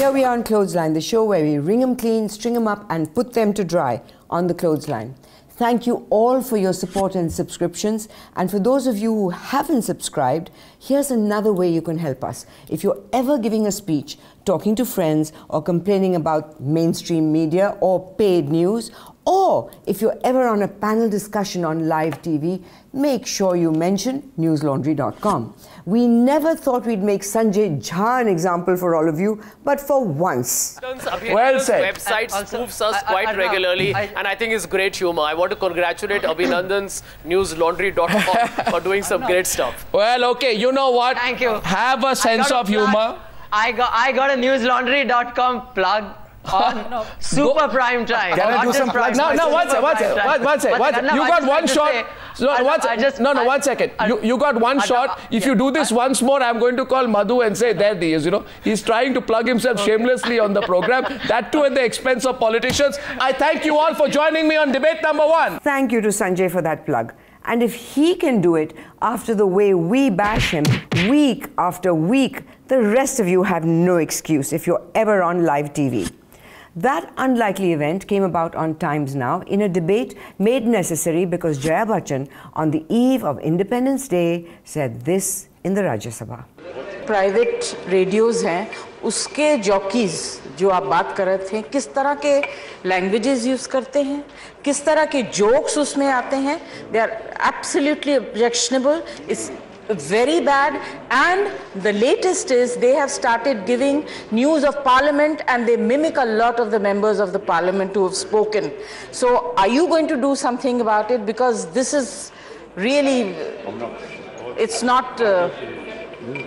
Here we are on Clothesline, the show where we wring them clean, string them up and put them to dry on the Clothesline. Thank you all for your support and subscriptions. And for those of you who haven't subscribed, here's another way you can help us. If you're ever giving a speech, talking to friends, or complaining about mainstream media or paid news, or if you're ever on a panel discussion on live TV, make sure you mention newslaundry.com. We never thought we'd make Sanjay Jha an example for all of you, but for once. Well said. Website spoofs us quite regularly, and I think it's great humor. I want to congratulate Abhinandan's newslaundry.com for doing some great stuff. Well, okay, you know what? Thank you. Have a sense of humor. I got a newslaundry.com plug on super prime time. Can I do some plugs? No, one second. You got one shot. One second. You got one shot. If you do this once more, I'm going to call Madhu and say, there he is, you know. He's trying to plug himself shamelessly on the program. That too at the expense of politicians. I thank you all for joining me on debate number 1. Thank you to Sanjay for that plug. And if he can do it after the way we bash him week after week, the rest of you have no excuse if you're ever on live TV. That unlikely event came about on Times Now in a debate made necessary because Jaya Bachchan, on the eve of Independence Day, said this in the Rajya Sabha. Private radios हैं, उसके jockeys जो आप बात कर रहे थे, किस तरह के languages use करते हैं, किस तरह के jokes उसमें आते हैं, they are absolutely objectionable. It's very bad, and the latest is they have started giving news of parliament and they mimic a lot of the members of the parliament who have spoken. So are you going to do something about it? Because this is really, it's not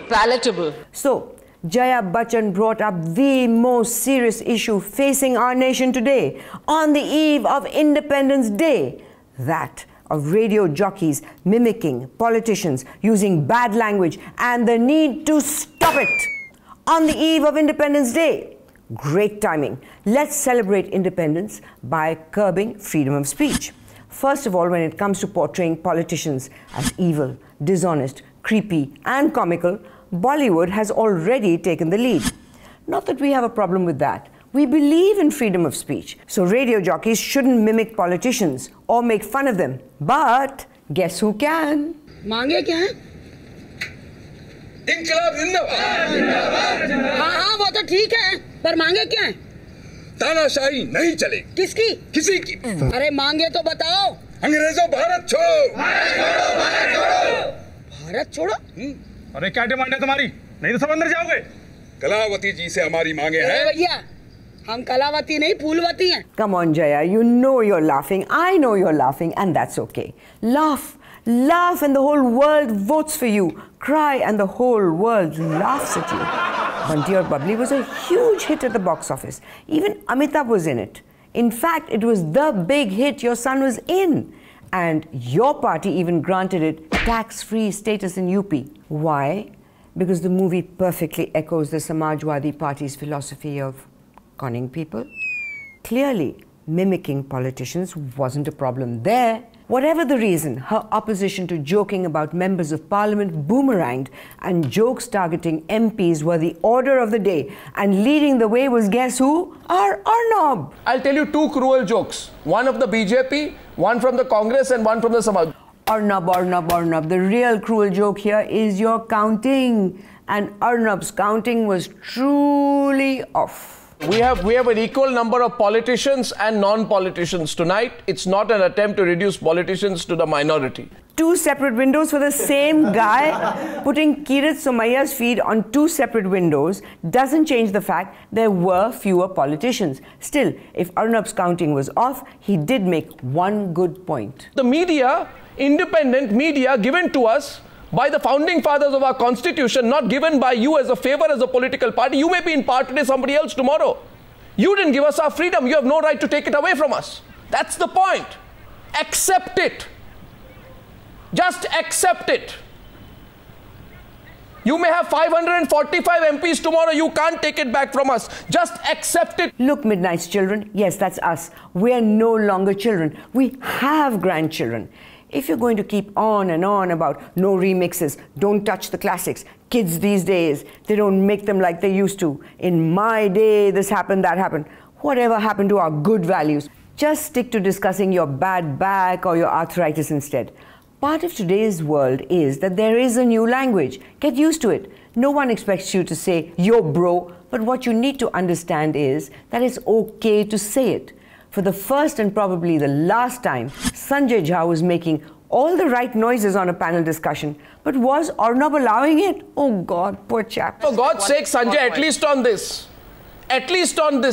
palatable. So Jaya Bachchan brought up the most serious issue facing our nation today on the eve of Independence Day, that of radio jockeys mimicking politicians, using bad language, and the need to stop it on the eve of Independence Day. Great timing. Let's celebrate independence by curbing freedom of speech. First of all, when it comes to portraying politicians as evil, dishonest, creepy, and comical, Bollywood has already taken the lead. Not that we have a problem with that. We believe in freedom of speech, so radio jockeys shouldn't mimic politicians or make fun of them. But guess who can? मांगे क्या है? इंकलाब जिंदाबाद। हाँ वो तो ठीक है, पर मांगे क्या है? तानाशाही नहीं चलेगी। किसकी? किसी की। अरे मांगे तो बताओ। अंग्रेजों भारत छोड़ो। भारत छोड़ो? अरे क्या डिमांड है तुम्हारी? नहीं तो सब अंदर जाओगे। कलावती जी से हमारी मांगे हैं। भैया हम कलावती नहीं फूलवती हैं। Come on, Jaya, you know you're laughing. I know you're laughing, and that's okay. Laugh, laugh, and the whole world votes for you. Cry, and the whole world laughs at you. Bunty Aur Bubbly was a huge hit at the box office. Even Amitabh was in it. In fact, it was the big hit your son was in. And your party even granted it tax-free status in UP. Why? Because the movie perfectly echoes the Samajwadi Party's philosophy of conning people. Clearly, mimicking politicians wasn't a problem there. Whatever the reason, her opposition to joking about members of parliament boomeranged, and jokes targeting MPs were the order of the day. And leading the way was, guess who? Our Arnab. I'll tell you 2 cruel jokes. One of the BJP, one from the Congress, and one from the Samaj. Arnab. The real cruel joke here is your counting. And Arnab's counting was truly off. We have an equal number of politicians and non-politicians tonight. It's not an attempt to reduce politicians to the minority. 2 separate windows for the same guy. Putting Kirit Somaya's feed on 2 separate windows doesn't change the fact there were fewer politicians. Still, if Arnab's counting was off, he did make one good point. The media, independent media given to us by the founding fathers of our constitution, not given by you as a favor as a political party. You may be in power today, somebody else tomorrow. You didn't give us our freedom. You have no right to take it away from us. That's the point. Accept it. Just accept it. You may have 545 MPs tomorrow. You can't take it back from us. Just accept it. Look, Midnight's children. Yes, that's us. We are no longer children. We have grandchildren. If you're going to keep on and on about no remixes, don't touch the classics, kids these days, they don't make them like they used to. In my day, this happened, that happened. Whatever happened to our good values? Just stick to discussing your bad back or your arthritis instead. Part of today's world is that there is a new language. Get used to it. No one expects you to say, yo bro, but what you need to understand is that it's okay to say it. For the first and probably the last time, Sanjay Jha was making all the right noises on a panel discussion. But was Arnab allowing it? Oh God, poor chap. For God's sake, Sanjay, at least on this,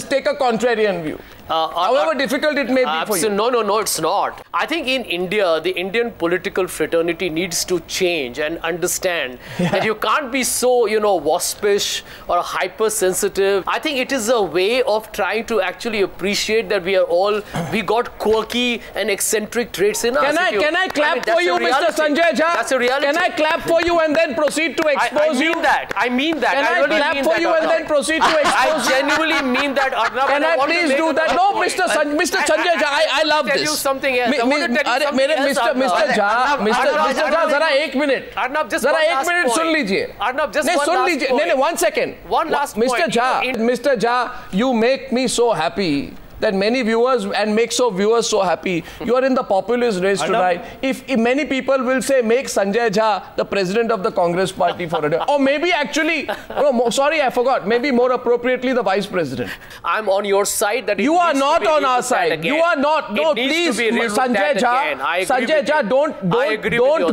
take a contrarian view. However difficult it may be for you. No, it's not. I think in India, the Indian political fraternity needs to change and understand that you can't be so, waspish or hypersensitive. I think it is a way of trying to actually appreciate that we got quirky and eccentric traits in us. Can I clap for you, Mr. Sanjay Jha? That's a reality. Can I clap for you and then proceed to expose you? I mean that. Can I clap for you and then proceed to expose you? I genuinely mean that, Arnab. Can I please do that? No, Mr. Sanjay Jha, I love this. Tell you something else. Mr. Jha, जरा एक minute. Arnab, just जरा एक minute सुन लीजिए. Arnab, just one last point. नहीं, 1 second. One last point. Mr. Jha, you make me so happy that many viewers and make viewers so happy. You are in the populist race tonight. If many people will say, make Sanjay Jha the president of the Congress party for a day. Or maybe actually, sorry, I forgot. Maybe more appropriately, the vice president. I'm on your side. That you are not on our side. You are not. No, please, Sanjay Jha, don't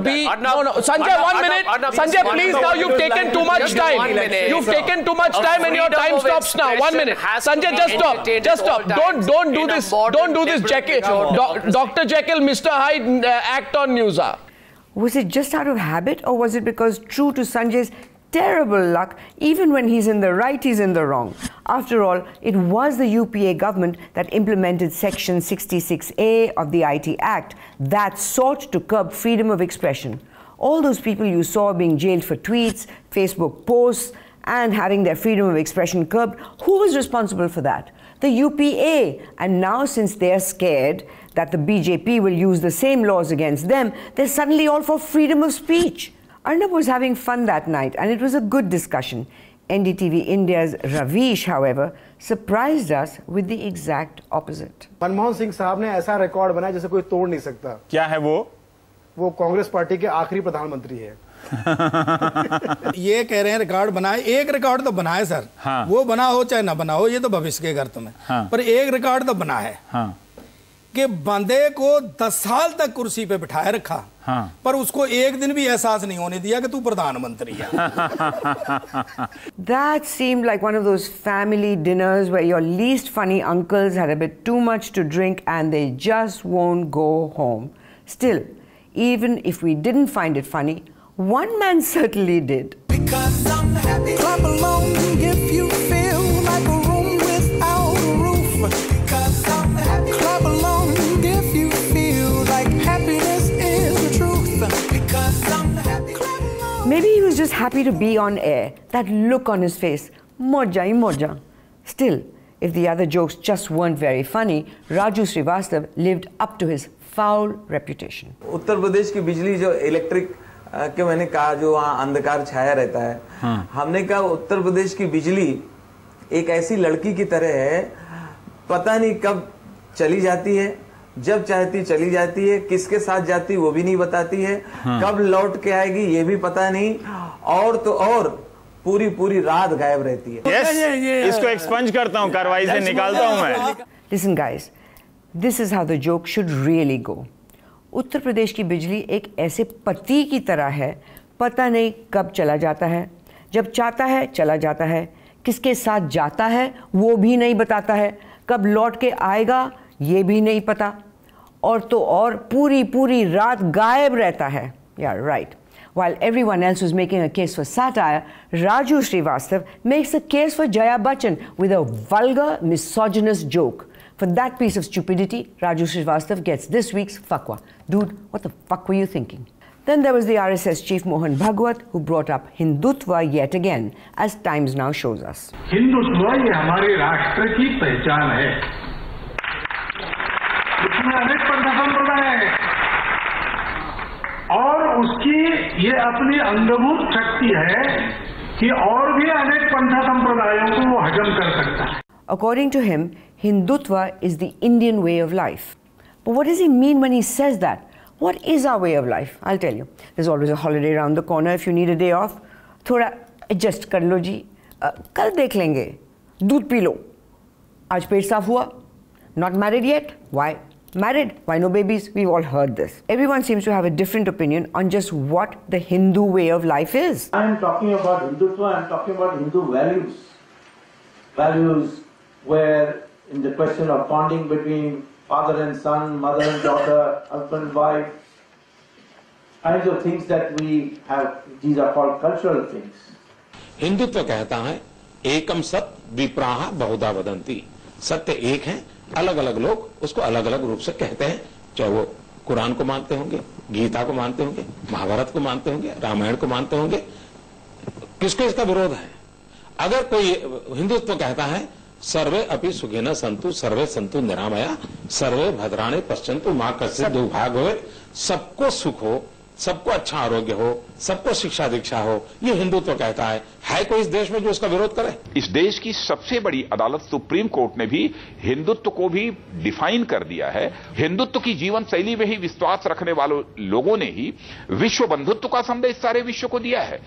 be. No, Sanjay, 1 minute. Sanjay, please, now you've taken too much time. You've taken too much time and your time stops now. 1 minute. Sanjay, just stop. Don't do this. Don't do this, Dr. Jekyll, Mr. Hyde act on news. Was it just out of habit, or was it because, true to Sanjay's terrible luck, even when he's in the right, he's in the wrong? After all, it was the UPA government that implemented Section 66A of the IT Act that sought to curb freedom of expression. All those people you saw being jailed for tweets, Facebook posts, and having their freedom of expression curbed, who was responsible for that? The UPA. And now, since they're scared that the BJP will use the same laws against them, they're suddenly all for freedom of speech. Arnab was having fun that night, and it was a good discussion. NDTV India's Ravish, however, surprised us with the exact opposite. Manmohan Singh साहब ने ऐसा record बनाया जैसे कोई तोड़ नहीं सकता. क्या है वो? वो कांग्रेस पार्टी के आखिरी प्रधानमंत्री है. ये कह रहे हैं रिकॉर्ड बनाए. एक रिकॉर्ड तो बना है सर. हाँ. वो बना हो चाहे ना बना हो, ये तो भविष्य के गर्त में. हाँ. पर एक रिकॉर्ड तो बना है. हाँ. कि बंदे को 10 साल तक कुर्सी पे बिठाए रखा. हाँ. पर उसको एक दिन भी एहसास नहीं होने दिया कि तू प्रधानमंत्री है. That seemed like one of those family dinners where your least funny uncles had a bit too much to drink and they just won't go home. Still, even if we didn't find it funny, one man certainly did. Because I'm happy. Clap along if you feel like a room without a roof. Because I'm happy. Clap along if you feel like happiness is the truth. Because I'm happy. Maybe he was just happy to be on air. That look on his face. Moja hi moja. Still, if the other jokes just weren't very funny, Raju Srivastav lived up to his foul reputation. Uttar Pradesh की बिजली जो electric के मैंने कहा जो वहाँ अंधकार छाया रहता है. हाँ. हमने कहा उत्तर प्रदेश की बिजली एक ऐसी लड़की की तरह है, पता नहीं कब चली जाती है, जब चाहती चली जाती है, किसके साथ जाती वो भी नहीं बताती है. हाँ. कब लौट के आएगी ये भी पता नहीं, और तो और पूरी रात गायब रहती है. yes, इसको एक्सपंज करता हूँ, कार्रवाई से निकालता हूँ मैं. Listen guys, this is how the joke should really go. Uttar Pradesh की बिजली एक ऐसे पति की तरह है, पता नहीं कब चला जाता है, जब चाहता है चला जाता है, किसके साथ जाता है वो भी नहीं बताता है, कब लौट के आएगा ये भी नहीं पता, और तो और पूरी रात गायब रहता है. Yeah, right. While everyone else was making a case for satire, Raju Srivastav makes a case for Jaya Bachchan with a vulgar, misogynist joke. For that piece of stupidity, Raju Srivastav gets this week's Fakwa. Dude, what the fuck were you thinking? Then there was the RSS chief Mohan Bhagwat, who brought up Hindutva yet again, as Times Now shows us. Hindutva ये हमारे राष्ट्र की पहचान है. इसमें अनेक संप्रदाय हैं. 2 उसकी ये अपनी अंगभूत शक्ति है कि और भी अनेक पंथ संप्रदायों को वो हजम कर सकता है. According to him, Hindutva is the Indian way of life. But what does he mean when he says that? What is our way of life? I'll tell you. There's always a holiday around the corner. If you need a day off, thoda adjust kar lo ji. Kal dekh lenge. Doodh pee lo. Aaj pet saaf hua. Not married yet? Why? Married? Why no babies? We've all heard this. Everyone seems to have a different opinion on just what the Hindu way of life is. I am talking about Hindutva. I am talking about Hindu values. Values where in the question of bonding between father and son, mother and daughter, husband and wife, kinds of things that we have, these are called cultural things. Hindutva कहता है एकम सत विप्राह बहुधा वदंती. सत्य एक है, अलग अलग लोग उसको अलग अलग रूप से कहते हैं. चाहे वो कुरान को मानते होंगे, गीता को मानते होंगे, महाभारत को मानते होंगे, रामायण को मानते होंगे. किसको इसका विरोध है? अगर कोई हिंदुत्व कहता है सर्वे अपि सुखिनः सन्तु सर्वे सन्तु निरामया सर्वे भद्राणि पश्यन्तु मा कश्चित् दुर्भाग् भवेत्, सबको सुख हो, सबको अच्छा आरोग्य हो, सबको शिक्षा दीक्षा हो, ये हिंदुत्व कहता है कोई इस देश में जो इसका विरोध करे? इस देश की सबसे बड़ी अदालत सुप्रीम कोर्ट ने भी हिंदुत्व को भी डिफाइन कर दिया है. हिंदुत्व की जीवन शैली में ही विश्वास रखने वालों लोगों ने ही विश्व बंधुत्व का संदेश सारे विश्व को दिया है.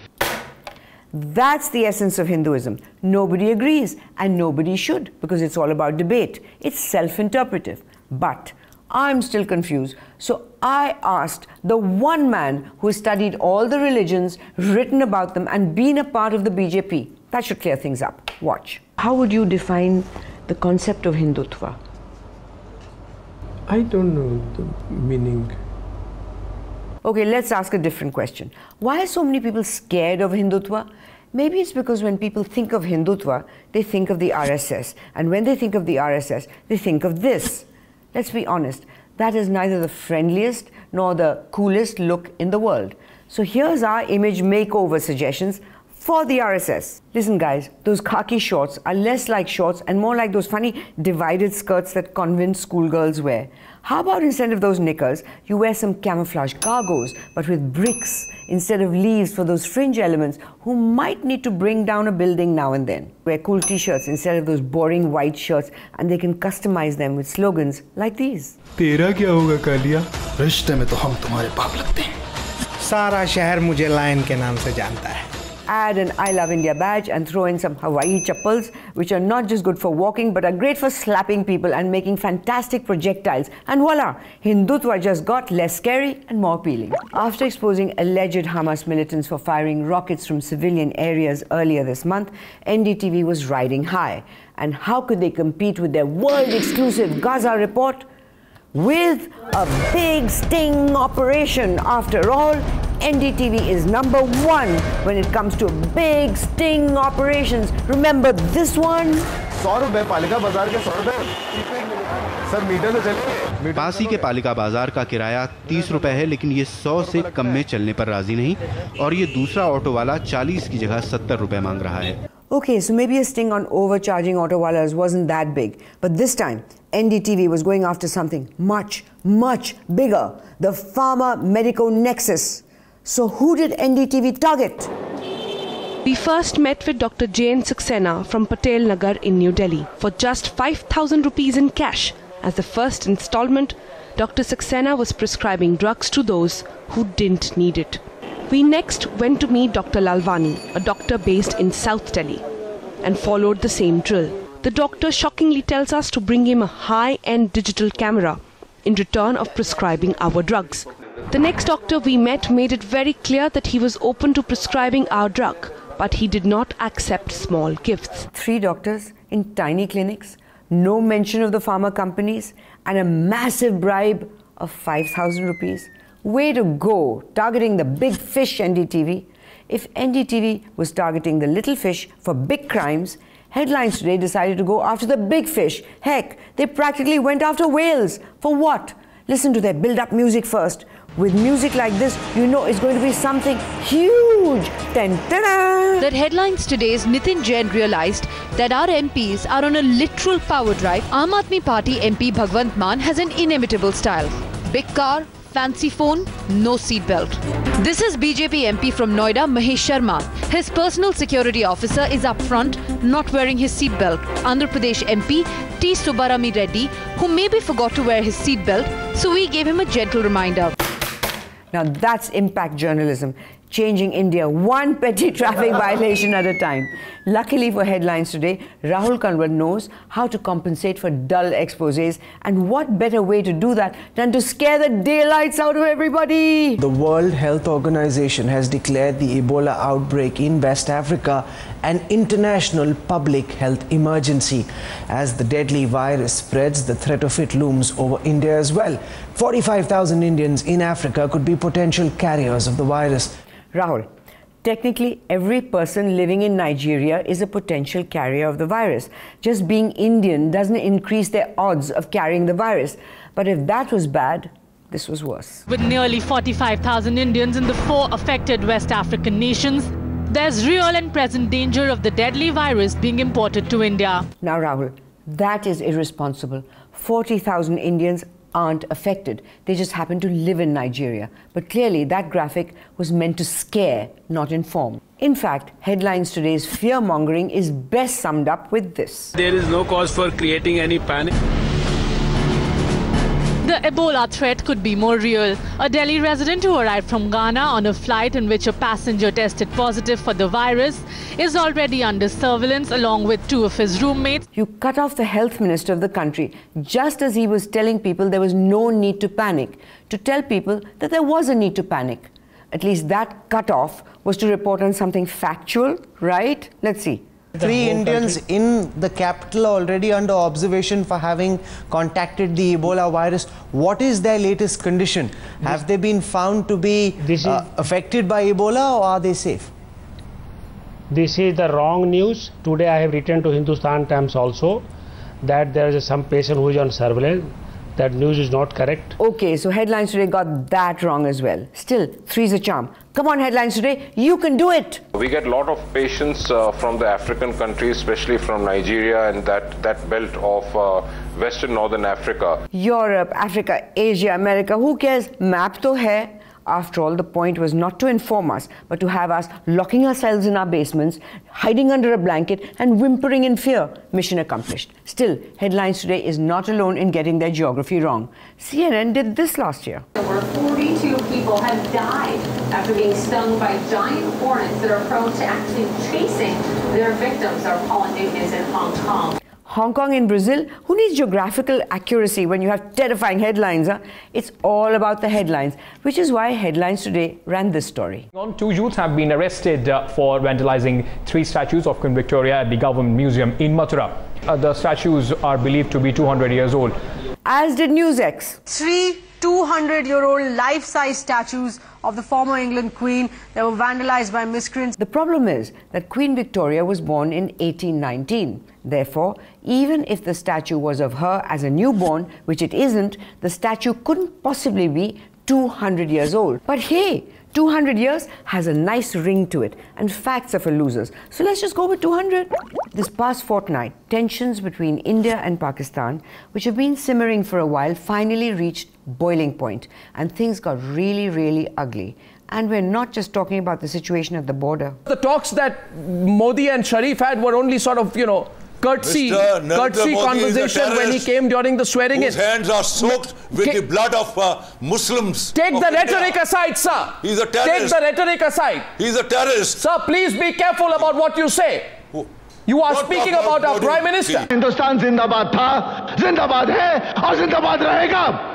That's the essence of Hinduism. Nobody agrees and nobody should because it's all about debate. It's self-interpretive. But I'm still confused. So I asked the one man who has studied all the religions, written about them and been a part of the BJP. That should clear things up. Watch. How would you define the concept of Hindutva? I don't know the meaning. Okay, let's ask a different question. Why are so many people scared of Hindutva? Maybe it's because when people think of Hindutva, they think of the RSS. And when they think of the RSS, they think of this. Let's be honest, that is neither the friendliest nor the coolest look in the world. So here's our image makeover suggestions for the RSS. Listen guys, those khaki shorts are less like shorts and more like those funny divided skirts that convent schoolgirls wear. How about instead of those knickers, you wear some camouflage cargos, but with bricks instead of leaves for those fringe elements who might need to bring down a building now and then. Wear cool t-shirts instead of those boring white shirts and they can customize them with slogans like these. तेरा क्या होगा कालिया? रिश्ते में तो हम तुम्हारे बाप लगते हैं. सारा शहर मुझे लायन के नाम से जानता है. Add an I Love India badge and throw in some Hawaii chappals, which are not just good for walking but are great for slapping people and making fantastic projectiles. And voila, Hindutva just got less scary and more appealing. After exposing alleged Hamas militants for firing rockets from civilian areas earlier this month, NDTV was riding high. And how could they compete with their world-exclusive Gaza report? With a big sting operation. After all, NDTV is #1 when it comes to big sting operations. Remember this one? 100 रुपए पालिका बाजार के 100 रुपए sir metre से चले. पासी के पालिका बाजार का किराया 30 रुपए है, लेकिन ये 100 से कम में चलने पर राजी नहीं और ये दूसरा ऑटो वाला 40 की जगह 70 रुपए मांग रहा है. Okay, so maybe a sting on overcharging auto wallahs wasn't that big. But this time, NDTV was going after something much, much bigger. The Pharma Medico Nexus. So who did NDTV target? We first met with Dr. Jain Saxena from Patel Nagar in New Delhi. For just 5,000 rupees in cash. As the first installment, Dr. Saxena was prescribing drugs to those who didn't need it. We next went to meet Dr. Lalwani, a doctor based in South Delhi, and followed the same drill. The doctor shockingly tells us to bring him a high-end digital camera in return of prescribing our drugs. The next doctor we met made it very clear that he was open to prescribing our drug, but he did not accept small gifts. 3 doctors in tiny clinics, no mention of the pharma companies, and a massive bribe of 5,000 rupees. Way to go, targeting the big fish, NDTV. If NDTV was targeting the little fish for big crimes, Headlines today decided to go after the big fish. Heck, they practically went after whales. For what? Listen to their build-up music first. With music like this, you know it's going to be something huge. Dun-dun-dun. That headlines today's Nitin Jain realized that our MPs are on a literal power drive. Aam Aadmi Party MP Bhagwant Mann has an inimitable style. Big car, fancy phone, no seatbelt. This is BJP MP from Noida, Mahesh Sharma. His personal security officer is up front, not wearing his seatbelt. Andhra Pradesh MP T. Subbarami Reddy, who maybe forgot to wear his seatbelt, so we gave him a gentle reminder. Now that's impact journalism, changing India one petty traffic violation at a time. Luckily for Headlines Today, Rahul Kanwar knows how to compensate for dull exposés, and what better way to do that than to scare the daylights out of everybody. The World Health Organization has declared the Ebola outbreak in West Africa an international public health emergency. As the deadly virus spreads, the threat of it looms over India as well. 45,000 Indians in Africa could be potential carriers of the virus. Rahul, technically every person living in Nigeria is a potential carrier of the virus. Just being Indian doesn't increase their odds of carrying the virus. But if that was bad, this was worse. With nearly 45,000 Indians in the 4 affected West African nations, there's real and present danger of the deadly virus being imported to India. Now Rahul, that is irresponsible. 40,000 Indians aren't affected. They just happen to live in Nigeria. But clearly that graphic was meant to scare, not inform. In fact, Headlines Today's fear-mongering is best summed up with this. There is no cause for creating any panic. The Ebola threat could be more real. A Delhi resident who arrived from Ghana on a flight in which a passenger tested positive for the virus is already under surveillance along with 2 of his roommates. You cut off the health minister of the country just as he was telling people there was no need to panic, to tell people that there was a need to panic. At least that cut-off was to report on something factual, right? Let's see. 3 Indians in the capital already under observation for having contacted the Ebola virus. What is their latest condition? Have they been found to be affected by Ebola, or are they safe? This is the wrong news. Today I have written to Hindustan Times also that there is some patient who is on surveillance. That news is not correct. Okay, so Headlines Today got that wrong as well. Still, 3's a charm. Come on, Headlines Today, you can do it. We get a lot of patients from the African countries, especially from Nigeria and that belt of Western Northern Africa. Europe, Africa, Asia, America, who cares? Map to hai. After all, the point was not to inform us, but to have us locking ourselves in our basements, hiding under a blanket and whimpering in fear. Mission accomplished. Still, Headlines Today is not alone in getting their geography wrong. CNN did this last year. Over 42 people have died after being stung by giant hornets that are prone to actually chasing their victims, our Paula Newton in Hong Kong. Hong Kong in Brazil? Who needs geographical accuracy when you have terrifying headlines? Huh? It's all about the headlines, which is why Headlines Today ran this story. 2 youths have been arrested for vandalizing 3 statues of Queen Victoria at the Government Museum in Mathura. The statues are believed to be 200 years old. As did NewsX. 3 200-year-old life-size statues of the former England Queen that were vandalized by miscreants. The problem is that Queen Victoria was born in 1819. Therefore, even if the statue was of her as a newborn, which it isn't, the statue couldn't possibly be 200 years old. But hey, 200 years has a nice ring to it, and facts are for losers. So let's just go with 200. This past fortnight, tensions between India and Pakistan, which have been simmering for a while, finally reached boiling point, and things got really, really ugly. And we're not just talking about the situation at the border. The talks that Modi and Sharif had were only sort of, courtesy conversation when he came during the swearing in. His hands are soaked with the blood of Muslims. Take the rhetoric aside, sir. He's a terrorist. Take the rhetoric aside. He's a terrorist. Sir, please be careful about what you say. You are speaking about our Prime Minister. Hindustan zindabad tha, zindabad hai, aur zindabad rahega.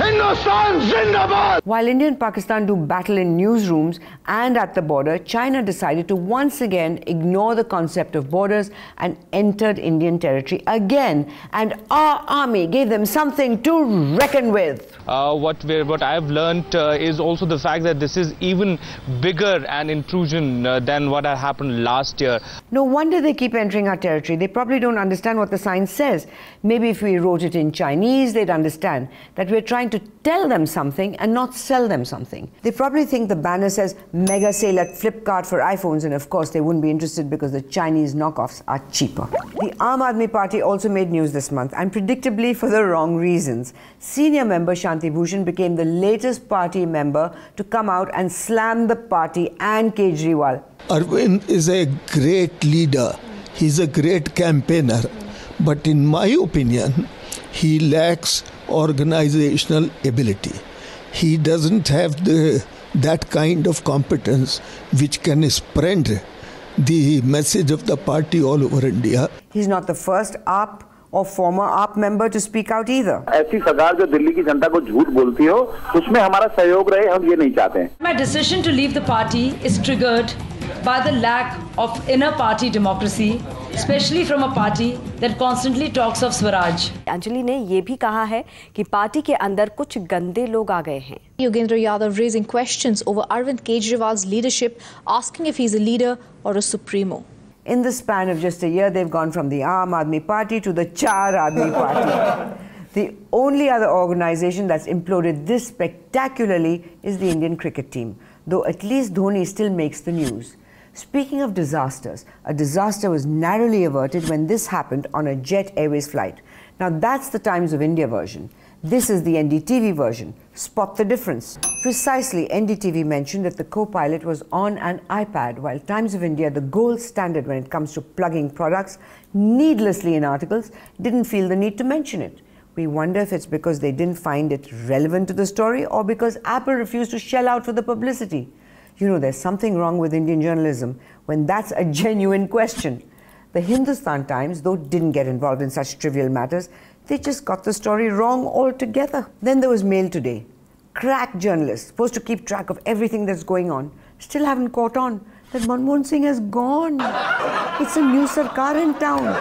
Hindustan zindabad! While India and Pakistan do battle in newsrooms and at the border, China decided to once again ignore the concept of borders and entered Indian territory again. And our army gave them something to reckon with. What I've learned is also the fact that this is even bigger an intrusion than what had happened last year. No wonder they keep entering our territory. They probably don't understand what the sign says. Maybe if we wrote it in Chinese, they'd understand that we're trying to tell them something and not sell them something. They probably think the banner says mega sale at Flipkart for iPhones, and of course they wouldn't be interested because the Chinese knockoffs are cheaper. The Aam Aadmi Party also made news this month, and predictably for the wrong reasons. Senior member Shanti Bhushan became the latest party member to come out and slam the party and Kejriwal. Arvind is a great leader. He's a great campaigner. But in my opinion, he lacks organizational ability. He doesn't have that kind of competence which can spread the message of the party all over India. He's not the first AAP or former AAP member to speak out either. ऐसी सरकार जो दिल्ली की जनता को झूठ बोलती हो, उसमें हमारा सहयोग रहे, हम ये नहीं चाहते हैं. My decision to leave the party is triggered by the lack of inner party democracy, especially from a party that constantly talks of Swaraj. Anjali ने ये भी कहा है कि पार्टी के अंदर कुछ गंदे लोग आ गए हैं. Yogendra Yadav raising questions over Arvind Kejriwal's leadership, asking if he's a leader or a supremo. In the span of just a year, they've gone from the Aam Aadmi Party to the Char Aadmi Party. The only other organization that's imploded this spectacularly is the Indian cricket team, though at least Dhoni still makes the news. Speaking of disasters, a disaster was narrowly averted when this happened on a Jet Airways flight. Now that's the Times of India version. This is the NDTV version. Spot the difference. Precisely, NDTV mentioned that the co-pilot was on an iPad, while Times of India, the gold standard when it comes to plugging products needlessly in articles, didn't feel the need to mention it. We wonder if it's because they didn't find it relevant to the story or because Apple refused to shell out for the publicity. You know, there's something wrong with Indian journalism when that's a genuine question. The Hindustan Times, though, didn't get involved in such trivial matters. They just got the story wrong altogether. Then there was Mail Today. Crack journalists, supposed to keep track of everything that's going on, still haven't caught on that Manmohan Singh has gone. It's a new Sarkar in town.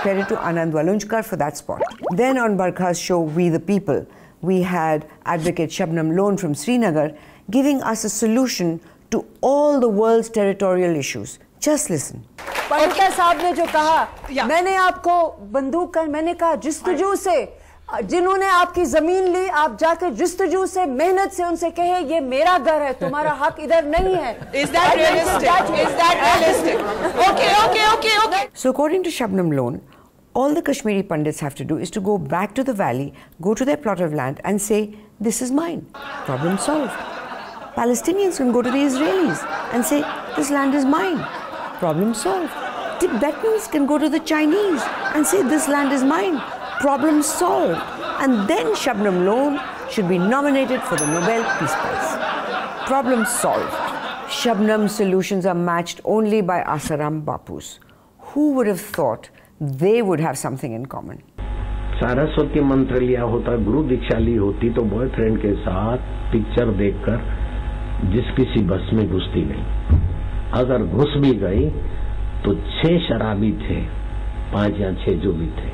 Credit to Anand Walunjkar for that spot. Then on Barkha's show, We the People, we had Advocate Shabnam Lone from Srinagar giving us a solution to all the world's territorial issues. Just listen. Pandita साहब ने जो कहा, मैंने आपको बंदूक का, मैंने कहा जिस्तजू से, जिन्होंने आपकी जमीन ली, आप जाकर जिस्तजू से, मेहनत से उनसे कहे ये मेरा घर है, तुम्हारा हक इधर नहीं है. Is that realistic? Is that realistic? Okay. So according to Shabnam Lone, all the Kashmiri Pandits have to do is to go back to the valley, go to their plot of land and say, this is mine. Problem solved. Palestinians can go to the Israelis and say, this land is mine. Problem solved. Tibetans can go to the Chinese and say, this land is mine. Problem solved. And then Shabnam Lone should be nominated for the Nobel Peace Prize. Problem solved. Shabnam's solutions are matched only by Asaram Bapu's. Who would have thought they would have something in common? Saraswati मंत्र लिया होता, गुरु दीक्षा ली होती तो boyfriend के साथ picture देखकर जिस किसी बस में घुसती नहीं. अगर घुस भी गई तो 6 शराबी थे, 5 या 6 जो भी थे.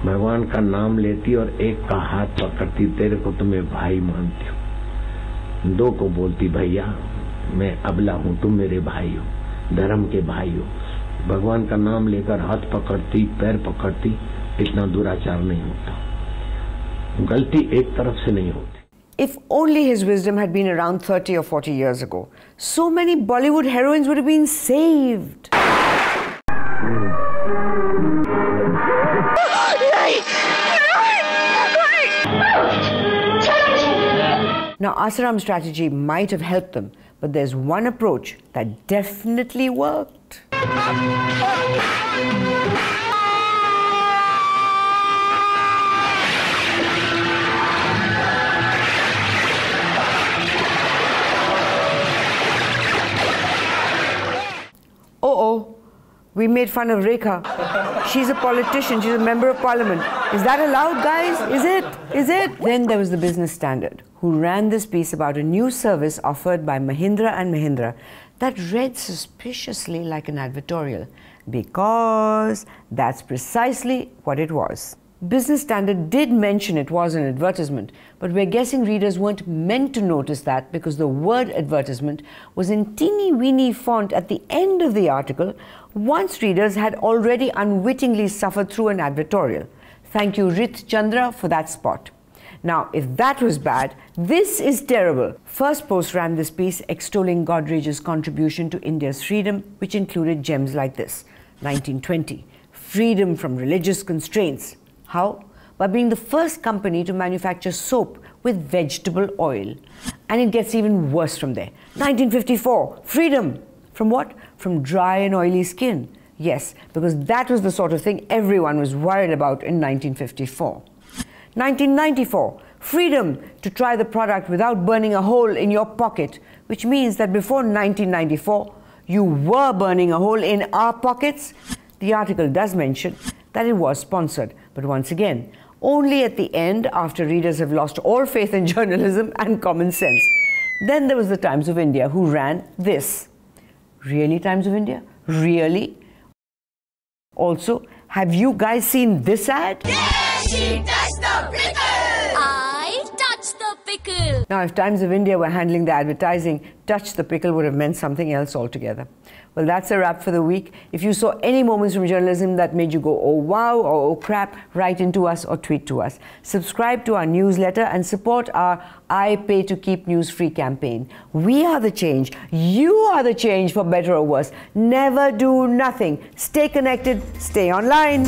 भगवान का नाम लेती और एक का हाथ पकड़ती, तेरे को तो मैं भाई मानती हूँ. 2 को बोलती, भैया मैं अबला हूँ, तुम मेरे भाई हो, धर्म के भाई हो. भगवान का नाम लेकर हाथ पकड़ती, पैर पकड़ती, इतना दुराचार नहीं होता. गलती एक तरफ से नहीं होती. If only his wisdom had been around 30 or 40 years ago, so many Bollywood heroines would have been saved. Now, Asaram's strategy might have helped them, but there's one approach that definitely worked. Uh-oh, we made fun of Rekha. She's a politician, she's a member of parliament. Is that allowed, guys? Is it? Is it? Then there was the Business Standard, who ran this piece about a new service offered by Mahindra & Mahindra that read suspiciously like an advertorial, because that's precisely what it was. Business Standard did mention it was an advertisement, but we're guessing readers weren't meant to notice that because the word advertisement was in teeny-weeny font at the end of the article once readers had already unwittingly suffered through an advertorial. Thank you, Rit Chandra, for that spot. Now, if that was bad, this is terrible. First Post ran this piece extolling Godrej's contribution to India's freedom, which included gems like this. 1920, freedom from religious constraints. How? By being the first company to manufacture soap with vegetable oil. And it gets even worse from there. 1954, freedom. From what? From dry and oily skin. Yes, because that was the sort of thing everyone was worried about in 1954. 1994, freedom to try the product without burning a hole in your pocket, which means that before 1994, you were burning a hole in our pockets. The article does mention that it was sponsored, but once again, only at the end, after readers have lost all faith in journalism and common sense. Then there was the Times of India, who ran this. Really, Times of India? Really? Also, have you guys seen this ad? Yeah, she touched the pickle! I touched the pickle! Now, if Times of India were handling the advertising, touch the pickle would have meant something else altogether. Well, that's a wrap for the week. If you saw any moments from journalism that made you go, oh wow, or oh crap, write into us or tweet to us. Subscribe to our newsletter and support our I Pay to Keep News Free campaign. We are the change. You are the change, for better or worse. Never do nothing. Stay connected. Stay online.